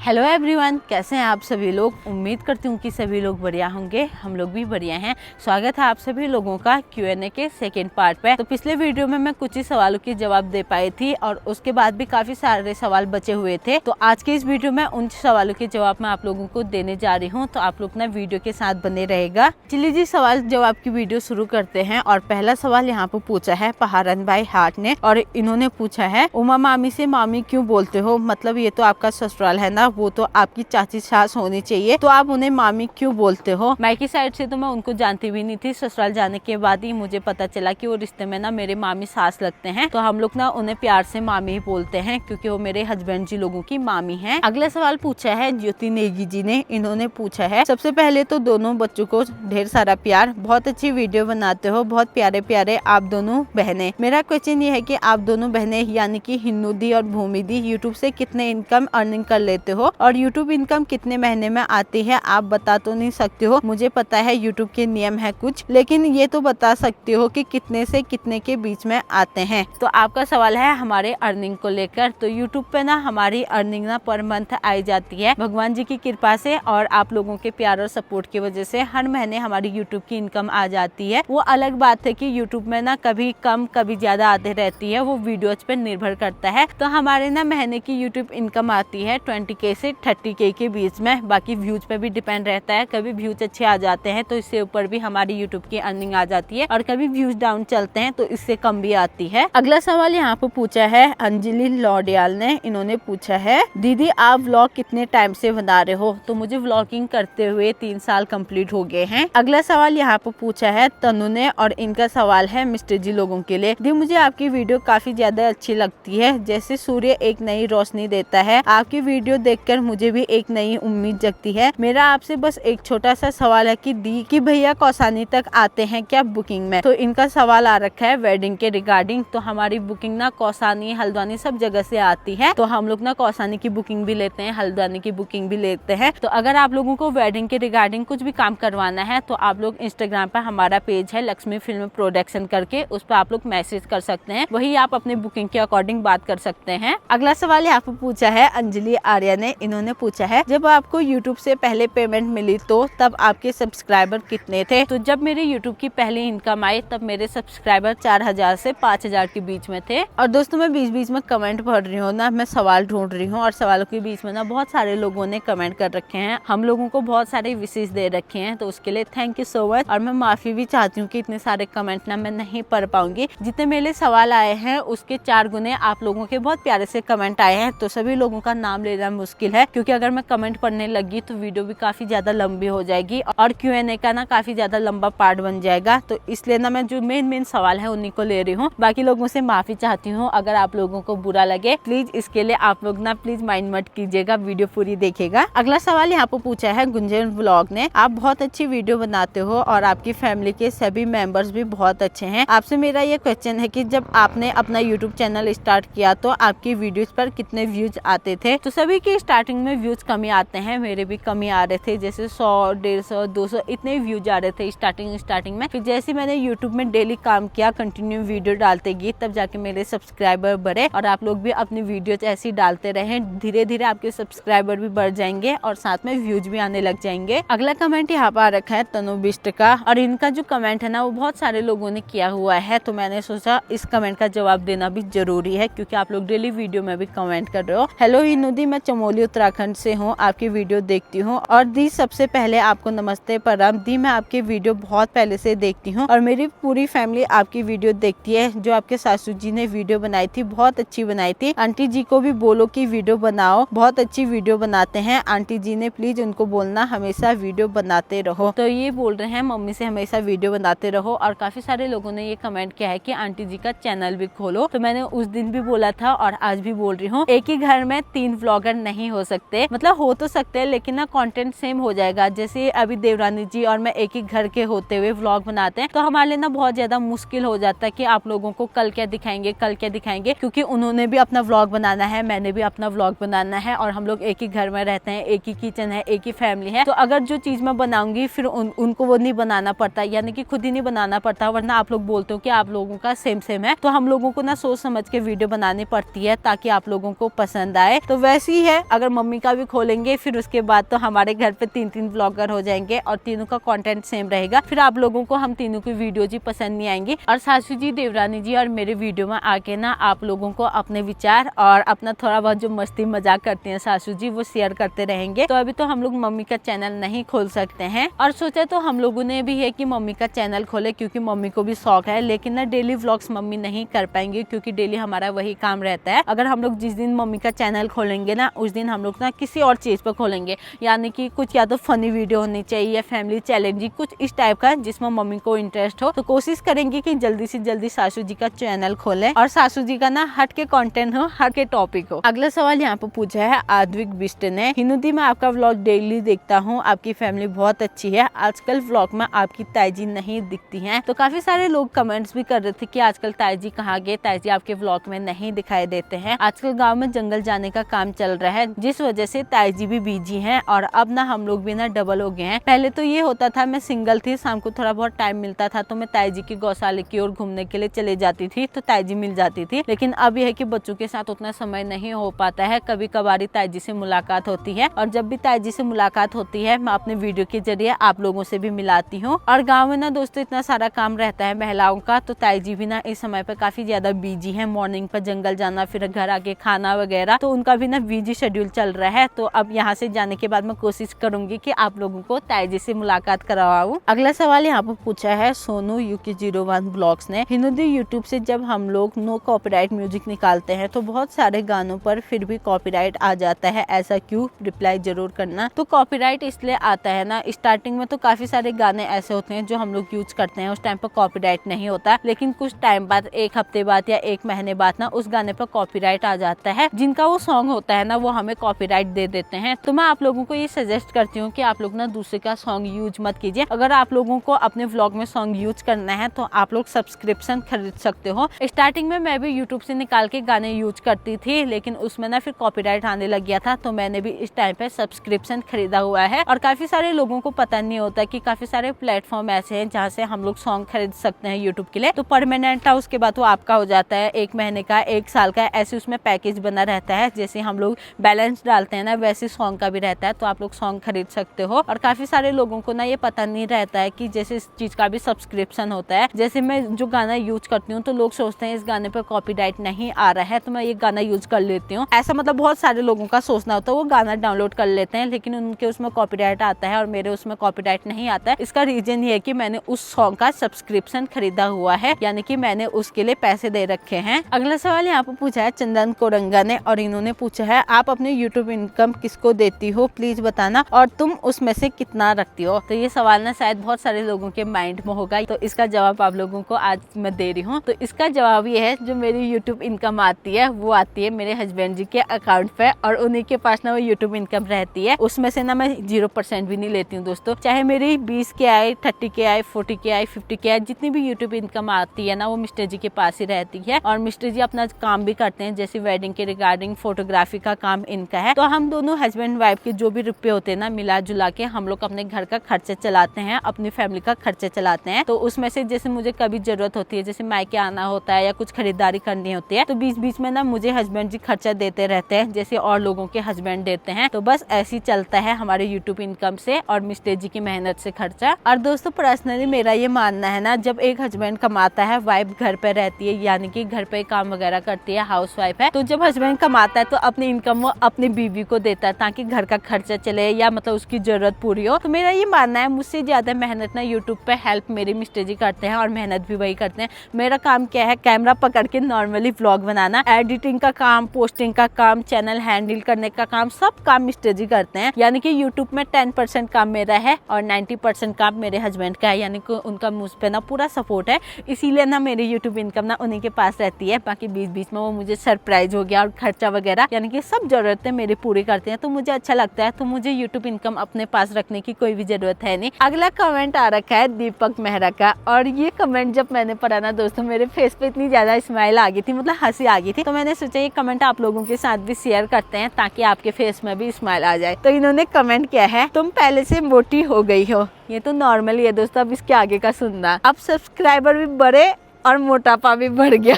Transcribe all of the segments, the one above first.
Hello everyone, कैसे हैं आप सभी लोग। उम्मीद करती हूँ कि सभी लोग बढ़िया होंगे। हम लोग भी बढ़िया हैं। स्वागत है आप सभी लोगों का Q&A के सेकंड पार्ट पे। तो पिछले वीडियो में मैं कुछ ही सवालों के जवाब दे पाई थी और उसके बाद भी काफी सारे सवाल बचे हुए थे। तो आज के इस वीडियो में उन सवालों के जवाब मैं आप लोगों को देने जा रही हूँ, तो आप लोग ना वीडियो के साथ बने रहेगा। चलिए जी, सवाल जवाब की वीडियो शुरू करते हैं। और पहला सवाल यहाँ पे पूछा है पहारन भाई हाट ने, और इन्होंने पूछा है उमा मामी से मामी क्यों बोलते हो, मतलब ये तो आपका ससुराल है ना, वो तो आपकी चाची सास होनी चाहिए, तो आप उन्हें मामी क्यों बोलते हो। मायके साइड से तो मैं उनको जानती भी नहीं थी, ससुराल जाने के बाद ही मुझे पता चला कि वो रिश्ते में ना मेरे मामी सास लगते हैं। तो हम लोग ना उन्हें प्यार से मामी ही बोलते हैं क्योंकि वो मेरे हस्बैंड जी लोगों की मामी है। अगला सवाल पूछा है ज्योति नेगी जी ने। इन्होंने पूछा है सबसे पहले तो दोनों बच्चों को ढेर सारा प्यार, बहुत अच्छी वीडियो बनाते हो, बहुत प्यारे प्यारे आप दोनों बहनें। मेरा क्वेश्चन ये है कि आप दोनों बहनें यानी कि हिन्नू दी और भूमि दी यूट्यूब से कितने इनकम अर्निंग कर लेते हो और यूट्यूब इनकम कितने महीने में आती है। आप बता तो नहीं सकते हो, मुझे पता है यूट्यूब के नियम है कुछ, लेकिन ये तो बता सकते हो कि कितने से कितने के बीच में आते हैं। तो आपका सवाल है हमारे अर्निंग को लेकर। तो यूट्यूब पे ना हमारी अर्निंग ना पर मंथ आई जाती है भगवान जी की कृपा से, और आप लोगों के प्यार और सपोर्ट की वजह से हर महीने हमारी यूट्यूब की इनकम आ जाती है। वो अलग बात है कि यूट्यूब में ना कभी कम कभी ज्यादा आते रहती है, वो वीडियोज पे निर्भर करता है। तो हमारे ना महीने की यूट्यूब इनकम आती है 20K से 30K के बीच में। बाकी व्यूज पे भी डिपेंड रहता है, कभी व्यूज अच्छे आ जाते हैं तो इससे ऊपर भी हमारी यूट्यूब की अर्निंग आ जाती है, और कभी व्यूज डाउन चलते हैं तो इससे कम भी आती है। अगला सवाल यहाँ पे पूछा है अंजलि लौडियाल ने। इन्होंने पूछा है दीदी आप व्लॉग कितने टाइम से बना रहे हो। तो मुझे व्लॉगिंग करते हुए 3 साल कंप्लीट हो गए हैं। अगला सवाल यहाँ पे पूछा है तनु ने, और इनका सवाल है मिस्टर जी लोगों के लिए। दी मुझे आपकी वीडियो काफी ज्यादा अच्छी लगती है, जैसे सूर्य एक नई रोशनी देता है, आपकी वीडियो देखकर मुझे भी एक नई उम्मीद जगती है। मेरा आपसे बस एक छोटा सा सवाल है कि दी कि भैया कौसानी तक आते हैं क्या बुकिंग में। तो इनका सवाल आ रखा है वेडिंग के रिगार्डिंग। तो हमारी बुकिंग ना कौसानी हल्द्वानी सब जगह से आती है, तो हम लोग ना कौसानी की बुकिंग भी लेते हैं, हल्द्वानी की बुकिंग भी लेते हैं। तो अगर आप लोगों को वेडिंग के रिगार्डिंग कुछ भी काम करवाना है तो आप लोग इंस्टाग्राम पर हमारा पेज है लक्ष्मी फिल्म प्रोडक्शन करके, उस पर आप लोग मैसेज कर सकते हैं, वही आप अपने बुकिंग के अकॉर्डिंग बात कर सकते हैं। अगला सवाल यहाँ पे पूछा है अंजलि आर्या ने। इन्होंने पूछा है जब आपको यूट्यूब से पहले पेमेंट मिली तो तब आपके सब्सक्राइबर कितने थे। तो जब मेरे यूट्यूब की पहली इनकम आई तब मेरे सब्सक्राइबर 4000 से 5000 के बीच में थे। और दोस्तों मैं बीच बीच में कमेंट पढ़ रही हूँ ना, मैं सवाल ढूंढ रही हूँ, और सवालों के बीच में ना बहुत सारे लोगों ने कमेंट कर रखे हैं, हम लोगों को बहुत सारे विशेष दे रखे हैं, तो उसके लिए थैंक यू सो मच। और मैं माफी भी चाहती हूँ कि इतने सारे कमेंट ना मैं नहीं पढ़ पाऊंगी। जितने मेरे सवाल आए हैं उसके 4 गुने आप लोगों के बहुत प्यारे से कमेंट आए हैं, तो सभी लोगों का नाम लेना मुश्किल है, क्योंकि अगर मैं कमेंट पढ़ने लगी तो वीडियो भी काफी ज्यादा लंबी हो जाएगी और Q&A का ना काफी ज्यादा लंबा पार्ट बन जाएगा। तो इसलिए ना मैं जो मेन सवाल है उन्हीं को ले रही हूँ। बाकी लोगों से माफी चाहती हूँ अगर आप लोगों को बुरा लगे, प्लीज इसके लिए आप लोग ना प्लीज माइंड मत कीजिएगा, वीडियो पूरी देखिएगा। अगला सवाल यहाँ पे पूछा है गुंजन व्लॉग ने। आप बहुत अच्छी वीडियो बनाते हो और आपकी फैमिली के सभी मेंबर्स भी बहुत अच्छे हैं। आपसे मेरा ये क्वेश्चन है कि जब आपने अपना यूट्यूब चैनल स्टार्ट किया तो आपकी वीडियोज पर कितने व्यूज आते थे। तो सभी के स्टार्टिंग में व्यूज कमी आते हैं, मेरे भी कमी आ रहे थे, जैसे 100, 150, 200 इतने व्यूज आ रहे थे स्टार्टिंग में। फिर जैसे मैंने यूट्यूब में डेली काम किया, कंटिन्यू वीडियो डालते गई, तब जाके मेरे सब्सक्राइबर बढ़े। और आप लोग भी अपनी वीडियोज ऐसी डालते रहे, धीरे धीरे आपके सब्सक्राइबर भी बढ़ जाएंगे और साथ में व्यूज भी आने लग जाएंगे। अगला कमेंट यहाँ पर आ रखा है तनु बिष्ट का, और इनका जो कमेंट है ना वो बहुत सारे लोगों ने किया हुआ है, तो मैंने सोचा इस कमेंट का जवाब देना भी जरूरी है, क्योंकि आप लोग डेली वीडियो में भी कमेंट कर रहे हो। हेलो हिन्नू दी, मैं चमोली उत्तराखंड से हूँ, आपकी वीडियो देखती हूँ। और दी सबसे पहले आपको नमस्ते प्रणाम। दी मैं आपकी वीडियो बहुत पहले से देखती हूँ और मेरी पूरी फैमिली आपकी वीडियो देखती है। जो आपके सासू जी ने वीडियो बनाई थी बहुत अच्छी बनाई थी। आंटी जी को भी बोलो कि वीडियो बनाओ, बहुत अच्छी वीडियो बनाते हैं आंटी जी ने, प्लीज उनको बोलना हमेशा वीडियो बनाते रहो। तो ये बोल रहे हैं मम्मी से हमेशा वीडियो बनाते रहो। और काफी सारे लोगों ने ये कमेंट किया है कि आंटी जी का चैनल भी खोलो। तो मैंने उस दिन भी बोला था और आज भी बोल रही हूँ, एक ही घर में 3 व्लॉगर नहीं हो सकते, मतलब हो तो सकते हैं लेकिन ना कंटेंट सेम हो जाएगा। जैसे अभी देवरानी जी और मैं एक ही घर के होते हुए व्लॉग बनाते हैं, तो हमारे लिए ना बहुत ज्यादा मुश्किल हो जाता है कि आप लोगों को कल क्या दिखाएंगे, क्योंकि उन्होंने भी अपना व्लॉग बनाना है, मैंने भी अपना व्लॉग बनाना है, और हम लोग एक ही घर में रहते हैं, एक ही किचन है, एक ही फैमिली है। तो अगर जो चीज मैं बनाऊंगी फिर उनको वो नहीं बनाना पड़ता, यानी कि खुद ही नहीं बनाना पड़ता, वरना आप लोग बोलते हो कि आप लोगों का सेम है। तो हम लोगों को ना सोच समझ के वीडियो बनानी पड़ती है ताकि आप लोगों को पसंद आए। तो वैसे ही है, अगर मम्मी का भी खोलेंगे फिर उसके बाद तो हमारे घर पे 3 ब्लॉगर हो जाएंगे और तीनों का कंटेंट सेम रहेगा। फिर आप लोगों को हम तीनों की वीडियो जी पसंद नहीं आएंगी। और सासू जी, देवरानी जी और मेरे वीडियो में आके ना आप लोगों को अपने विचार और अपना थोड़ा बहुत जो मस्ती मजाक करते हैं सासू जी वो शेयर करते रहेंगे। तो अभी तो हम लोग मम्मी का चैनल नहीं खोल सकते हैं और सोचा तो हम लोगों ने भी है कि मम्मी का चैनल खोले, क्योंकि मम्मी को भी शौक है। लेकिन ना डेली व्लॉग्स मम्मी नहीं कर पाएंगे क्योंकि डेली हमारा वही काम रहता है। अगर हम लोग जिस दिन मम्मी का चैनल खोलेंगे ना उस दिन हम लोग ना किसी और चीज पर खोलेंगे, यानी कि कुछ या तो फनी वीडियो होनी चाहिए या फैमिली चैलेंजिंग कुछ इस टाइप का जिसमें मम्मी को इंटरेस्ट हो। तो कोशिश करेंगे कि जल्दी से जल्दी सासू जी का चैनल खोलें और सासू जी का ना हट के कंटेंट हो, हट के टॉपिक हो। अगला सवाल यहाँ पे पूछा है आद्विक बिष्ट ने। हिंदू दी, मैं आपका व्लॉग डेली देखता हूँ, आपकी फैमिली बहुत अच्छी है। आजकल व्लॉग में आपकी ताई जी नहीं दिखती हैं। तो काफी सारे लोग कमेंट्स भी कर रहे थे कि आजकल ताई जी कहाँ गए, ताई जी आपके व्लॉग में नहीं दिखाई देते हैं। आजकल गाँव में जंगल जाने का काम चल रहा है जिस वजह से ताई जी भी बिजी हैं और अब ना हम लोग भी ना डबल हो गए हैं। पहले तो ये होता था मैं सिंगल थी, शाम को थोड़ा बहुत टाइम मिलता था तो मैं ताई जी की गौशाले की ओर घूमने के लिए चले जाती थी तो ताई जी मिल जाती थी। लेकिन अब यह है कि बच्चों के साथ उतना समय नहीं हो पाता है। कभी कभार ताई जी से मुलाकात होती है और जब भी ताई जी से मुलाकात होती है मैं अपने वीडियो के जरिए आप लोगों से भी मिलाती हूँ। और गाँव में ना दोस्तों इतना सारा काम रहता है महिलाओं का, तो ताई जी भी ना इस समय पे काफी ज्यादा बिजी है। मॉर्निंग पर जंगल जाना, फिर घर आके खाना वगैरह, तो उनका भी ना बिजी शेड्यूल चल रहा है। तो अब यहाँ से जाने के बाद मैं कोशिश करूंगी कि आप लोगों को ताई जी से मुलाकात करवाऊं। अगला सवाल यहाँ पर पूछा है सोनू UK01 ब्लॉग्स ने। हिंदू यूट्यूब से जब हम लोग नो कॉपीराइट म्यूजिक निकालते हैं तो बहुत सारे गानों पर फिर भी कॉपीराइट आ जाता है, ऐसा क्यों? रिप्लाई जरूर करना। तो कॉपीराइट इसलिए आता है ना, स्टार्टिंग में तो काफी सारे गाने ऐसे होते हैं जो हम लोग यूज करते हैं, उस टाइम पर कॉपीराइट नहीं होता। लेकिन कुछ टाइम बाद, 1 हफ्ते बाद या 1 महीने बाद ना उस गाने पर कॉपीराइट आ जाता है। जिनका वो सॉन्ग होता है ना वो हमें कॉपीराइट दे देते हैं। तो मैं आप लोगों को ये सजेस्ट करती हूँ कि आप लोग ना दूसरे का सॉन्ग यूज मत कीजिए। अगर आप लोगों को अपने व्लॉग में सॉन्ग यूज करना है तो आप लोग सब्सक्रिप्शन खरीद सकते हो। स्टार्टिंग में मैं भी यूट्यूब से निकाल के गाने यूज करती थी, लेकिन उसमें ना फिर कॉपीराइट आने लग गया था, तो मैंने भी इस टाइम पे सब्सक्रिप्शन खरीदा हुआ है। और काफी सारे लोगों को पता नहीं होता कि काफी सारे प्लेटफॉर्म ऐसे हैं जहाँ से हम लोग सॉन्ग खरीद सकते हैं यूट्यूब के लिए। तो परमानेंट था, उसके बाद वो आपका हो जाता है, 1 महीने का, 1 साल का, ऐसे उसमें पैकेज बना रहता है। जैसे हम लोग बैलेंस डालते हैं ना वैसे सॉन्ग का भी रहता है, तो आप लोग सॉन्ग खरीद सकते हो। और काफी सारे लोगों को ना ये पता नहीं रहता है कि जैसे इस चीज का भी सब्सक्रिप्शन होता है। जैसे मैं जो गाना यूज करती हूँ तो लोग सोचते हैं इस गाने पर कॉपीराइट नहीं आ रहा है तो मैं ये गाना यूज कर लेती हूँ, ऐसा मतलब बहुत सारे लोगों का सोचना होता है। वो गाना डाउनलोड कर लेते हैं लेकिन उनके उसमें कॉपीराइट आता है और मेरे उसमें कॉपीराइट नहीं आता है। इसका रीजन ये है कि मैंने उस सॉन्ग का सब्सक्रिप्शन खरीदा हुआ है, यानी कि मैंने उसके लिए पैसे दे रखे हैं। अगला सवाल यहाँ पर पूछा है चंदन कोरंगा ने और इन्होंने पूछा है आप अपने यूट्यूब इनकम किसको देती हो, प्लीज बताना, और तुम उसमें से कितना रखती हो। तो ये सवाल ना शायद बहुत सारे लोगों के माइंड में होगा, तो इसका जवाब आप लोगों को आज मैं दे रही हूँ। तो इसका जवाब ये है, जो मेरी यूट्यूब इनकम आती है वो आती है मेरे हस्बैंड जी के अकाउंट पे और उन्हीं के पास ना वो यूट्यूब इनकम रहती है। उसमें से ना मैं 0% भी नहीं लेती हूँ दोस्तों, चाहे मेरी 20 के आए, 30 के आए, 40 के आए, 50 के आए, जितनी भी यूट्यूब इनकम आती है ना वो मिस्टर जी के पास ही रहती है। और मिस्टर जी अपना काम भी करते हैं, जैसे वेडिंग के रिगार्डिंग फोटोग्राफी का काम इनका है। तो हम दोनों हस्बैंड वाइफ के जो भी रुपए होते हैं ना मिला जुला के हम लोग अपने घर का खर्चा चलाते हैं, अपनी फैमिली का खर्चा चलाते हैं। तो उसमें से जैसे मुझे कभी जरूरत होती है, जैसे मायके आना होता है या कुछ खरीदारी करनी होती है, तो बीच बीच में ना मुझे हस्बैंड जी खर्चा देते रहते हैं जैसे और लोगों के हस्बैंड देते हैं। तो बस ऐसे ही चलता है हमारे यूट्यूब इनकम से और मिस्टर जी की मेहनत से खर्चा। और दोस्तों पर्सनली मेरा ये मानना है ना, जब एक हस्बैंड कमाता है, वाइफ घर पे रहती है, यानी कि घर पे काम वगैरह करती है, हाउस वाइफ है, तो जब हस्बैंड कमाता है तो अपनी इनकम वो अपनी बीवी को देता है ताकि घर का खर्चा चले या मतलब उसकी जरूरत पूरी हो। तो मेरा ये मानना है, मुझसे ज्यादा मेहनत ना यूट्यूब पे हेल्प मेरे मिस्टर जी करते हैं और मेहनत भी वही करते हैं। मेरा काम क्या है, कैमरा पकड़ के नॉर्मली व्लॉग बनाना, एडिटिंग का काम, पोस्टिंग का काम, चैनल हैंडल करने का काम, सब काम मिस्टर जी करते हैं। यानी कि यूट्यूब में 10% काम मेरा है और 90% काम मेरे हस्बैंड का है, यानी कि उनका मुझ पे ना पूरा सपोर्ट है। इसीलिए ना मेरी यूट्यूब इनकम ना उन्हीं के पास रहती है। बाकी बीच बीच में वो मुझे सरप्राइज हो गया और खर्चा वगैरह, यानी कि सब जरूरतें मेरी पूरी करते हैं, तो मुझे अच्छा लगता है। तो मुझे यूट्यूब इनकम अपने पास रखने की कोई भी जरूरत है नहीं। अगला कमेंट आ रखा है दीपक मेहरा का, और ये कमेंट जब मैंने पढ़ा ना दोस्तों मेरे फेस पे इतनी ज्यादा स्माइल आ गई थी, मतलब हंसी आ गई थी। तो मैंने सोचा ये कमेंट आप लोगों के साथ भी शेयर करते हैं ताकि आपके फेस में भी स्माइल आ जाए। तो इन्होंने कमेंट किया है, तुम पहले से मोटी हो गई हो। ये तो नॉर्मल ही है दोस्तों, अब इसके आगे का सुनना। अब सब्सक्राइबर भी बढ़े और मोटापा भी बढ़ गया।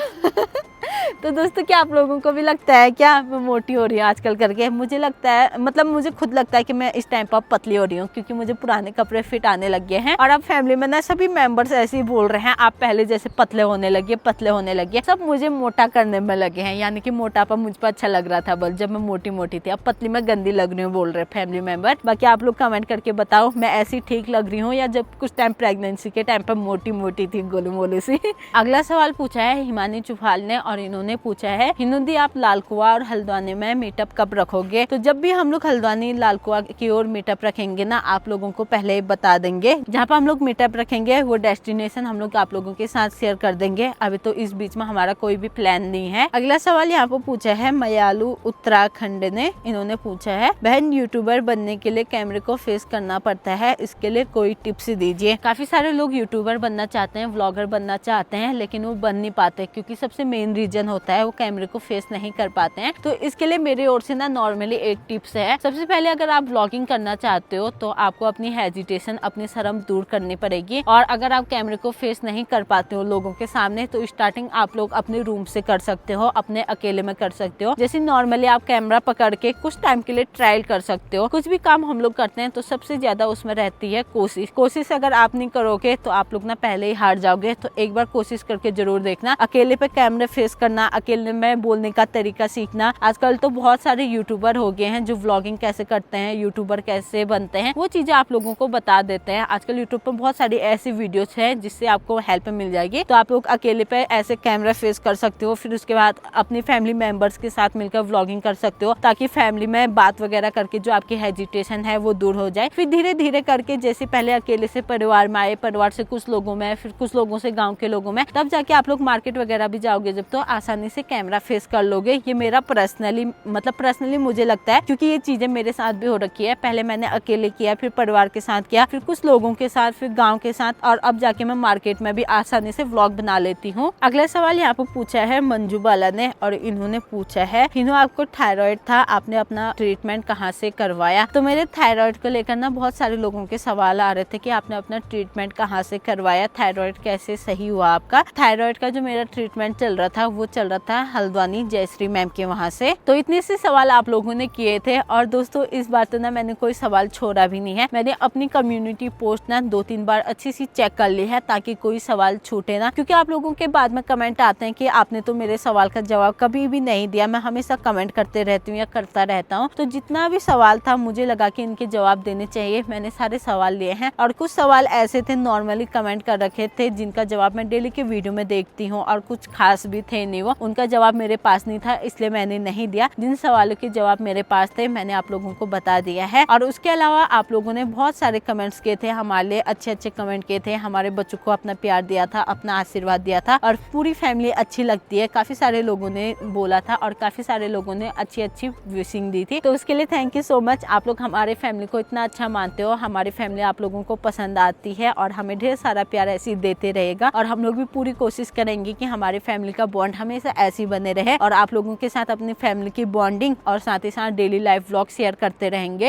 तो दोस्तों क्या आप लोगों को भी लगता है क्या मैं मोटी हो रही हूँ आजकल करके? मुझे लगता है, मतलब मुझे खुद लगता है कि मैं इस टाइम पर पतली हो रही हूँ, क्योंकि मुझे पुराने कपड़े फिट आने लग गए हैं। और अब फैमिली में ना सभी मेंबर्स ऐसे ही बोल रहे हैं, आप पहले जैसे पतले होने लगे, पतले होने लगे। सब मुझे मोटा करने में लगे हैं, यानी कि मोटापा मुझ पर अच्छा लग रहा था बल जब मैं मोटी मोटी थी, अब पतली में गंदी लग रही हूँ बोल रहे फैमिली मेंबर। बाकी आप लोग कमेंट करके बताओ मैं ऐसी ठीक लग रही हूँ या जब कुछ टाइम प्रेगनेंसी के टाइम पर मोटी मोटी थी, गोलू मोलू सी। अगला सवाल पूछा है हिमानी चुफाल ने, और इन्होंने पूछा है हिंदुदी आप लाल कुआं और हल्द्वानी में मीटअप कब रखोगे? तो जब भी हम लोग हल्द्वानी लाल कुआं की ओर मीटअप रखेंगे ना, आप लोगों को पहले ही बता देंगे। जहाँ पर हम लोग मीटअप रखेंगे वो डेस्टिनेशन हम लोग आप लोगों के साथ शेयर कर देंगे। अभी तो इस बीच में हमारा कोई भी प्लान नहीं है। अगला सवाल यहाँ पर पूछा है मयालू उत्तराखंड ने, इन्होंने पूछा है बहन यूट्यूबर बनने के लिए कैमरे को फेस करना पड़ता है, इसके लिए कोई टिप्स दीजिए। काफी सारे लोग यूट्यूबर बनना चाहते हैं, व्लॉगर बनना चाहते हैं, लेकिन वो बन नहीं पाते क्योंकि सबसे मेन रीजन होता है वो कैमरे को फेस नहीं कर पाते हैं। तो इसके लिए मेरी ओर से ना नॉर्मली एक टिप्स है। सबसे पहले अगर आप व्लॉगिंग करना चाहते हो तो आपको अपनी हेजिटेशन, अपनी शर्म दूर करनी पड़ेगी। और अगर आप कैमरे को फेस नहीं कर पाते हो लोगों के सामने, तो स्टार्टिंग आप लोग अपने रूम से कर सकते हो, अपने अकेले में कर सकते हो। जैसे नॉर्मली आप कैमरा पकड़ के कुछ टाइम के लिए ट्रायल कर सकते हो। कुछ भी काम हम लोग करते हैं तो सबसे ज्यादा उसमें रहती है कोशिश अगर आप नहीं करोगे तो आप लोग ना पहले ही हार जाओगे। तो एक बार कोशिश करके जरूर देखना, अकेले पे कैमरे फेस करना, अकेले में बोलने का तरीका सीखना। आजकल तो बहुत सारे यूट्यूबर हो गए हैं जो व्लॉगिंग कैसे करते हैं, यूट्यूबर कैसे बनते हैं, वो चीजें आप लोगों को बता देते हैं। आजकल यूट्यूब पर बहुत सारी ऐसी वीडियोस हैं जिससे आपको हेल्प मिल जाएगी। तो आप लोग अकेले पे ऐसे कैमरा फेस कर सकते हो, फिर उसके बाद अपनी फैमिली मेंबर्स के साथ मिलकर व्लॉगिंग कर सकते हो, ताकि फैमिली में बात वगैरह करके जो आपकी हेजिटेशन है वो दूर हो जाए। फिर धीरे धीरे करके जैसे पहले अकेले से परिवार में आए, परिवार से कुछ लोगों में, फिर कुछ लोगों से गाँव के लोगों में, तब जाके आप लोग मार्केट वगैरह भी जाओगे जब, तो आसानी से कैमरा फेस कर लोगे। ये मेरा पर्सनली मुझे लगता है, क्योंकि ये चीजें मेरे साथ भी हो रखी है। पहले मैंने अकेले किया, फिर परिवार के साथ किया, फिर कुछ लोगों के साथ, फिर गांव के साथ, और अब जाके मैं मार्केट में भी आसानी से व्लॉग बना लेती हूँ। अगला सवाल यहाँ पर पूछा है मंजू बाला ने, और इन्होंने पूछा है हिनो आपको थायराइड था, आपने अपना ट्रीटमेंट कहाँ से करवाया? तो मेरे थायराइड को लेकर ना बहुत सारे लोगों के सवाल आ रहे थे कि आपने अपना ट्रीटमेंट कहाँ से करवाया, थायराइड कैसे सही हुआ आपका? थायराइड का जो मेरा ट्रीटमेंट चल रहा था वो चल रहा था हल्द्वानी जयश्री मैम के वहाँ से। तो इतने से सवाल आप लोगों ने किए थे। और दोस्तों इस बार तो ना मैंने कोई सवाल छोड़ा भी नहीं है, मैंने अपनी कम्युनिटी पोस्ट ना 2-3 बार अच्छी सी चेक कर ली है ताकि कोई सवाल छूटे ना, क्योंकि आप लोगों के बाद में कमेंट आते हैं कि आपने तो मेरे सवाल का जवाब कभी भी नहीं दिया। मैं हमेशा कमेंट करते रहती हूँ या करता रहता हूँ, तो जितना भी सवाल था मुझे लगा कि इनके जवाब देने चाहिए, मैंने सारे सवाल लिए हैं। और कुछ सवाल ऐसे थे नॉर्मली कमेंट कर रखे थे जिनका जवाब मैं डेली के वीडियो में देखती हूँ, और कुछ खास भी थे नहीं, वो उनका जवाब मेरे पास नहीं था, इसलिए मैंने नहीं दिया। जिन सवालों के जवाब मेरे पास थे मैंने आप लोगों को बता दिया है। और उसके अलावा आप लोगों ने बहुत सारे कमेंट्स किए थे, हमारे लिए अच्छे अच्छे कमेंट किए थे, हमारे बच्चों को अपना प्यार दिया था, अपना आशीर्वाद दिया था, और पूरी फैमिली अच्छी लगती है, काफी सारे लोगों ने बोला था, और काफी सारे लोगों ने अच्छी अच्छी विशिंग दी थी। तो उसके लिए थैंक यू सो मच। आप लोग हमारे फैमिली को इतना अच्छा मानते हो, हमारी फैमिली आप लोगों को पसंद आती है, और हमें ढेर सारा प्यार ऐसे देते रहेगा। और हम लोग भी पूरी कोशिश करेंगे कि हमारी फैमिली का बॉन्ड हमेशा ऐसे ही बने रहे, और आप लोगों के साथ अपनी फैमिली की बॉन्डिंग और साथ ही साथ डेली लाइफ व्लॉग शेयर करते रहेंगे।